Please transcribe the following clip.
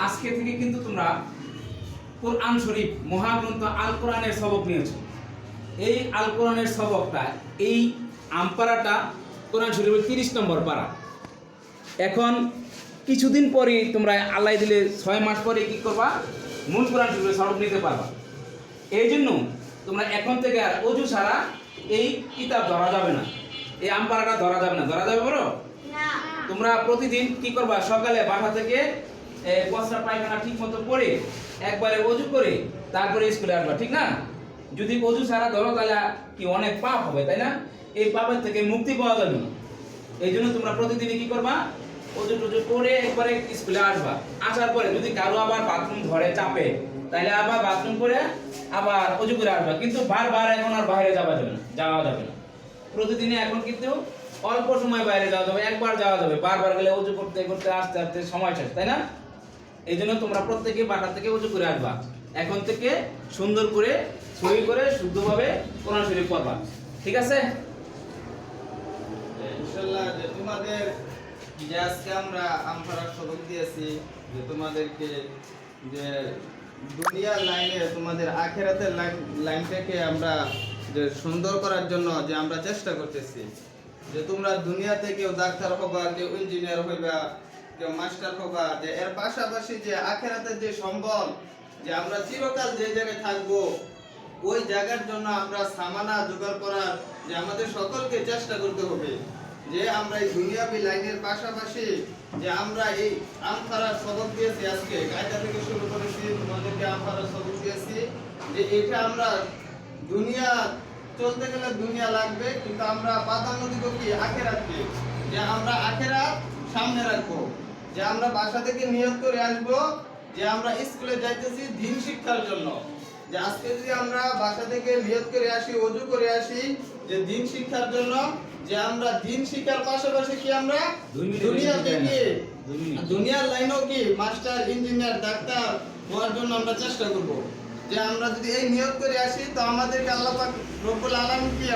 আজকে থেকে কিন্তু তোমরা কোরআন শরীফ মহাগ্রন্থ আল কোরআনের সবক নিয়েছো। এই আল কোরআনের সবকটা, এই আমপারাটা কোরআন শরীফের 30 নম্বর পারা। এখন কিছুদিন পরে তোমরা আল্লাহ দিলে 6 মাস পরে কি করবা, মূল কোরআন শরীফের সবক নিতে পারবা। এই জন্য তোমরা এখন থেকে আর অজু ছাড়া এই কিতাব ধরা যাবে না, এই আমপারাটা ধরা যাবে না। ধরা যাবে বলো? তোমরা প্রতিদিন কি করবা, সকালে বাসা থেকে পচরা পায়খানা ঠিক মতো করে একবারে অজু করে তারপরে স্কুলে আসবা, ঠিক না? যদি অজু ছাড়া ধরো তাহলে কি অনেক পাপ হবে, তাই না? এই পাপের থেকে মুক্তি পাওয়া যাবে না। এই জন্য তোমরা প্রতিদিনই কি করবা, অজু টজু করে একবারে স্কুলে আসবা। আসার পরে যদি কারো আবার বাথরুম ধরে চাপে, তাহলে আবার বাথরুম করে আবার অজু করে আসবা। কিন্তু বারবার এখন আর বাইরে যাওয়া যাবে না। প্রতিদিনই এখন কিন্তু অল্প সময় বাইরে যাওয়া যাবে, একবার যাওয়া যাবে। বারবার গেলে অজু করতে করতে আসতে আসতে সময় শেষ, তাই না? এই জন্য তোমরা প্রত্যেকে বাসা থেকে অজু করে আসবা। এখন থেকে সুন্দর করে সহি করে শুদ্ধভাবে কোরআন শরীফ পড়বা, ঠিক আছে? ইনশাআল্লাহ যে তোমাদের যে আজকে আমরা আমফারার সবক দিয়েছি, যে তোমাদেরকে যে দুনিয়ার লাইনে তোমাদের আখিরাতের লাইনটাকে আমরা যে সুন্দর করার জন্য যে আমরা চেষ্টা করতেছি, যে তোমরা দুনিয়াতে কেউ ডাক্তার হবা, কেউ ইঞ্জিনিয়ার হইবা, কেউ মাস্টার হবা, যে এর পাশাপাশি যে আখিরাতের যে সম্বল, যে আমরা চিরকাল যে জায়গায় থাকবো ওই জায়গার জন্য আমরা সামানা জোগাড় করার যে আমাদের সকলকে চেষ্টা করতে হবে। যে আমরা এই দুনিয়াবি লাইনের পাশাপাশি যে আমরা এই আমফারার সবক দিয়েছি, আজকে কায়দা থেকে শুরু করেছি, তোমাদেরকে আমফারার সবক দিয়েছি, যে এটা আমরা দুনিয়া চলতে গেলে দুনিয়া লাগবে, কিন্তু আমরা প্রাধান্য দিব কি আখিরাতকে, যে আমরা আখিরাত সামনে রাখবো। যে আমরা বাসা থেকে নিয়ত করে আসবো যে আমরা স্কুলে যাইতেছি দিন শিক্ষার জন্য। যে আজকে যদি আমরা বাসা থেকে নিয়ত করে আসি, ওযু করে আসি যে দিন শিক্ষার জন্য, যে আমরা দিন শিক্ষার পাশাপাশি কি আমরা দুনিয়ার লাইনেও কি মাস্টার, ইঞ্জিনিয়ার, ডাক্তার হওয়ার জন্য আমরা চেষ্টা করব। যে আমরা যদি এই নিয়ত করে আসি, তো আমাদেরকে আল্লাহ পাক রব্বুল আলামিন কি